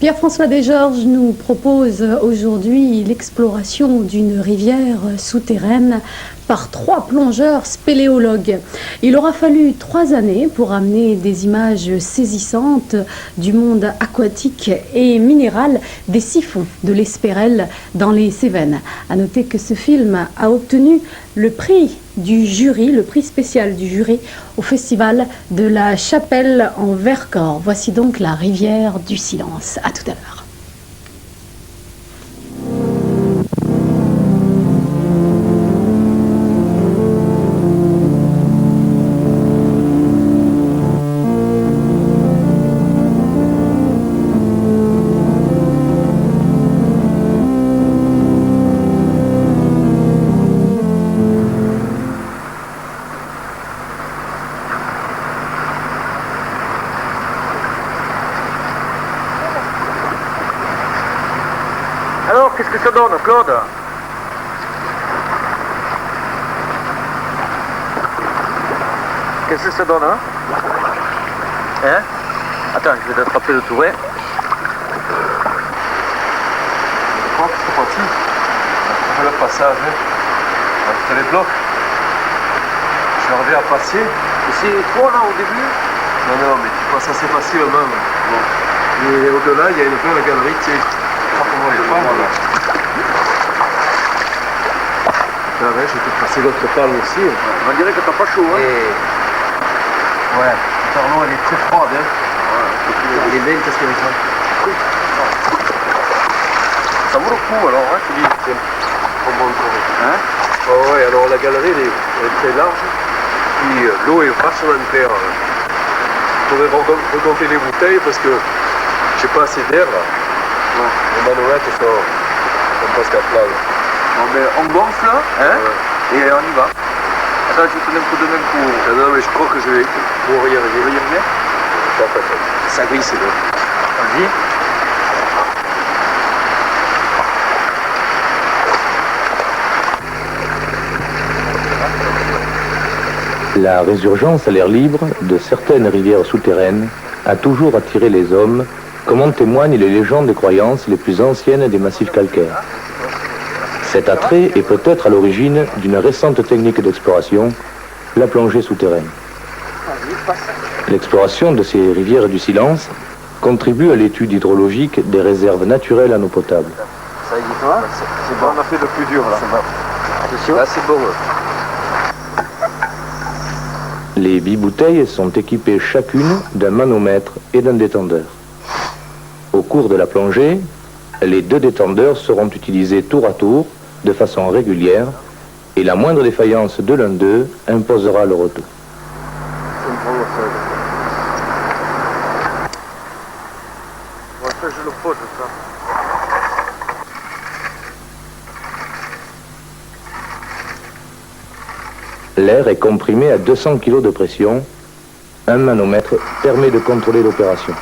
Pierre-François Desgeorges nous propose aujourd'hui l'exploration d'une rivière souterraine par 3 plongeurs spéléologues. Il aura fallu 3 années pour amener des images saisissantes du monde aquatique et minéral des siphons de l'Espérel dans les Cévennes. À noter que ce film a obtenu le prix du jury, le prix spécial du jury au Festival de la Chapelle en Vercors. Voici donc la rivière du silence. À tout à l'heure. Alors, qu'est-ce que ça donne, Claude? Qu'est-ce que ça donne, hein? Attends, je vais t'attraper le touret. Je crois que c'est parti. On fait le passage, hein. On a fait les blocs. Je suis arrivé à passer. Et c'est toi, là, au début? Non, mais tu passes assez facilement. Bon. Et au-delà, il y a une belle galerie, tu sais. Comment les palmes, là. Ouais, je peux passer l'autre palme aussi. On dirait que t'as pas chaud, hein? Ouais, l'eau elle est très froide, hein. Ouais, elle est belle, qu'est-ce qu'elle est ça? Ça vaut le coup, alors, hein, tu dis. Hein? Oh, ouais, alors la galerie, elle est très large. Puis l'eau est vachement claire. Il faudrait regonfler les bouteilles parce que j'ai pas assez d'air, là. Ouais. Les manouettes sont presque à plat. Bon, mais on gonfle, hein, et on y va. Attends, je vais te donner un coup de main pour... Non, mais je crois que je vais pouvoir y arriver. Tu veux y venir? Ça glisse, là. Vas-y. La résurgence à l'air libre de certaines rivières souterraines a toujours attiré les hommes, comme en témoignent les légendes et croyances les plus anciennes des massifs calcaires. Cet attrait est peut-être à l'origine d'une récente technique d'exploration, la plongée souterraine. L'exploration de ces rivières du silence contribue à l'étude hydrologique des réserves naturelles en eau potable. Ça y est, toi? C'est bon. On a fait le plus dur, là. Attention. Là, c'est bon. Les bibouteilles sont équipées chacune d'un manomètre et d'un détendeur. Au cours de la plongée, les 2 détendeurs seront utilisés tour à tour, de façon régulière, et la moindre défaillance de l'un d'eux imposera le retour. Je le pose, ça. L'air est comprimé à 200 kg de pression. Un manomètre permet de contrôler l'opération.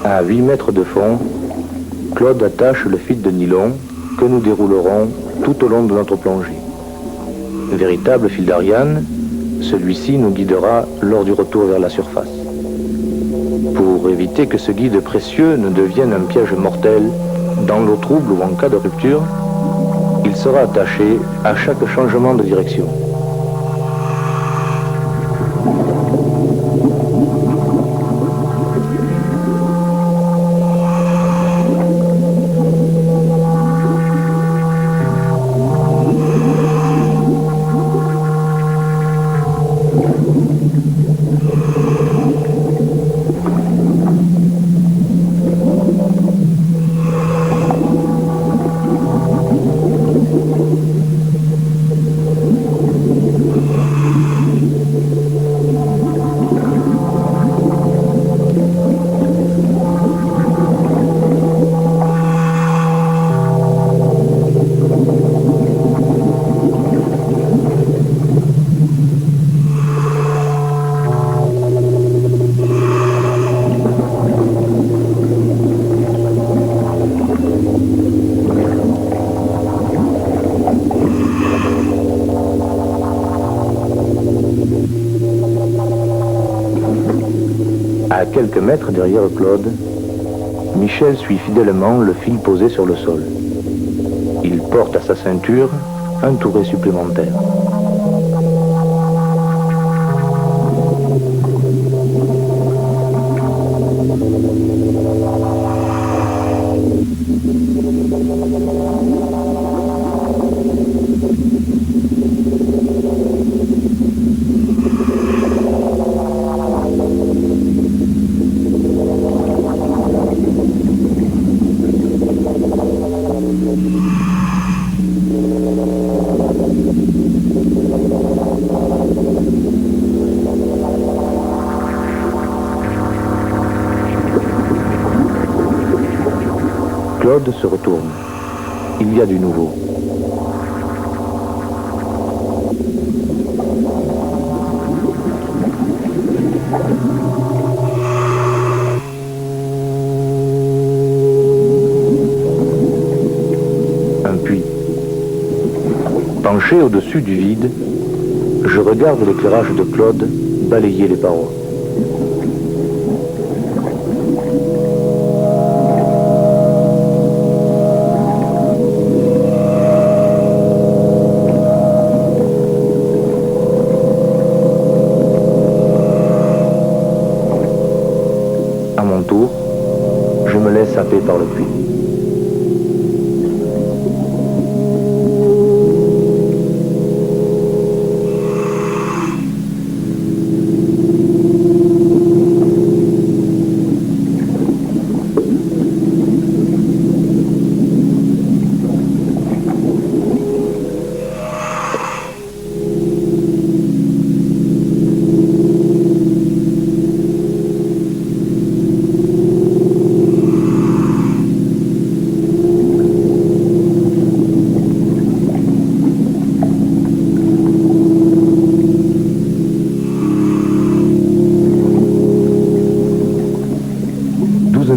À 8 mètres de fond, Claude attache le fil de nylon que nous déroulerons tout au long de notre plongée. Véritable fil d'Ariane, celui-ci nous guidera lors du retour vers la surface. Pour éviter que ce guide précieux ne devienne un piège mortel dans l'eau trouble ou en cas de rupture, il sera attaché à chaque changement de direction. quelques mètres derrière Claude, Michel suit fidèlement le fil posé sur le sol. Il porte à sa ceinture un touret supplémentaire. Claude se retourne. Il y a du nouveau. Un puits. Penché au-dessus du vide, je regarde l'éclairage de Claude balayer les parois. À mon tour, je me laisse happer par le puits.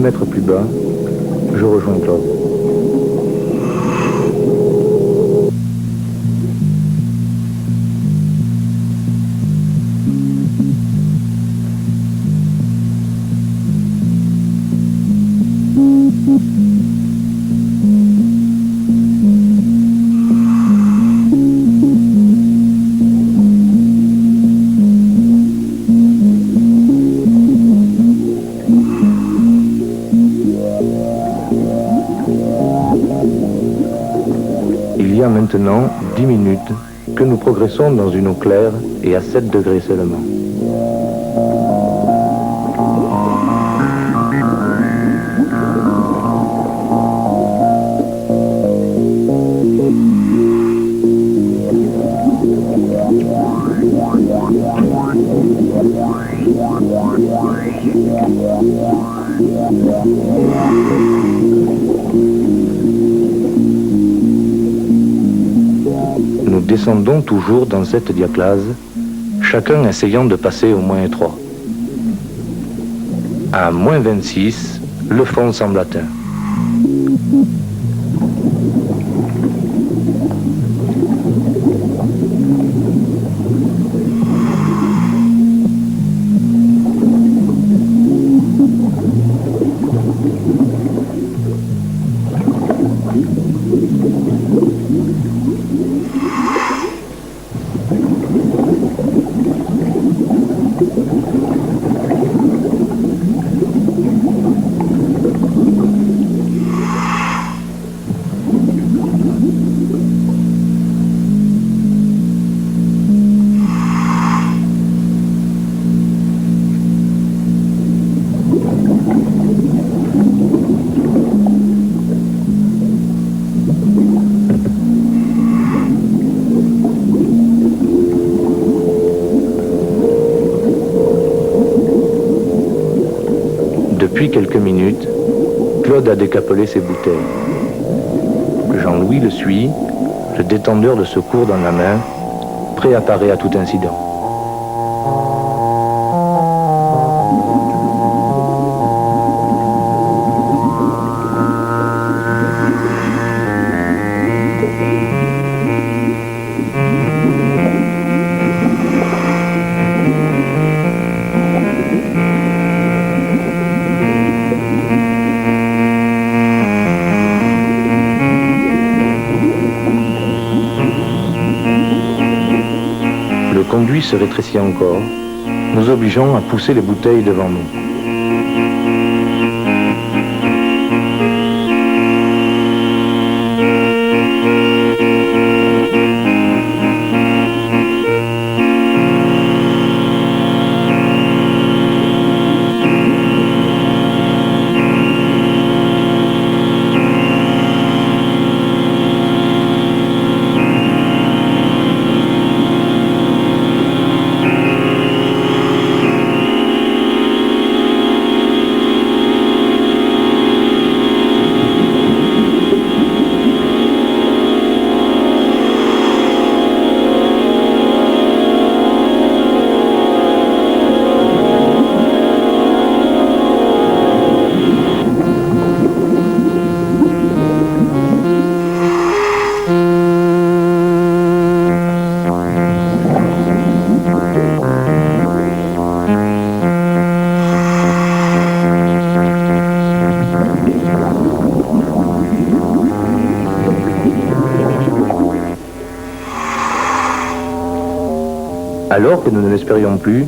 Mètres plus bas, je rejoins Claude. Il y a maintenant 10 minutes que nous progressons dans une eau claire et à 7 degrés seulement. Nous descendons toujours dans cette diaclase, chacun essayant de passer au moins étroit. À moins 26, le fond semble atteint. Depuis quelques minutes, Claude a décapelé ses bouteilles. Jean-Louis le suit, le détendeur de secours dans la main, prêt à parer à tout incident. se rétrécit encore, nous obligeant à pousser les bouteilles devant nous. Alors que nous ne l'espérions plus,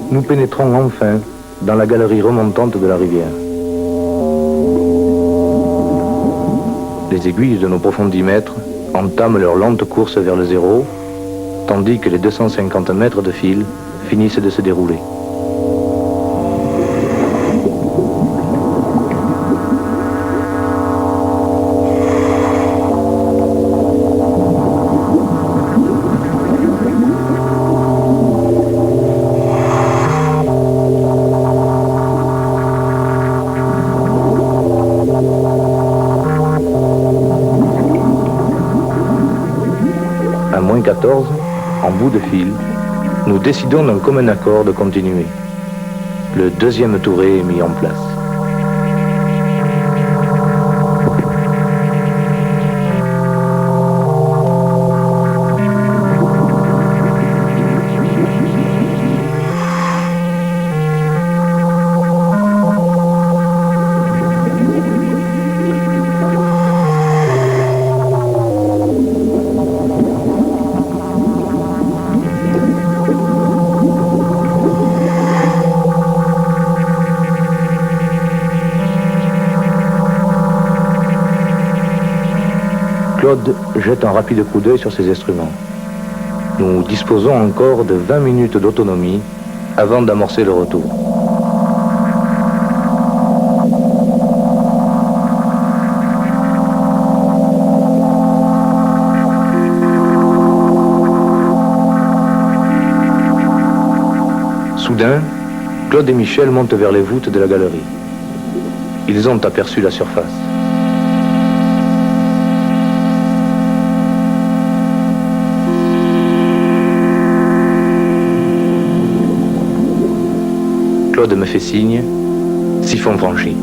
nous pénétrons enfin dans la galerie remontante de la rivière. Les aiguilles de nos profondimètres entament leur lente course vers le zéro, tandis que les 250 mètres de fil finissent de se dérouler. À moins 14, en bout de fil, nous décidons d'un commun accord de continuer. Le deuxième touret est mis en place. Claude jette un rapide coup d'œil sur ses instruments. Nous disposons encore de 20 minutes d'autonomie avant d'amorcer le retour. Soudain, Claude et Michel montent vers les voûtes de la galerie. Ils ont aperçu la surface. Claude me fait signe, siphon franchi.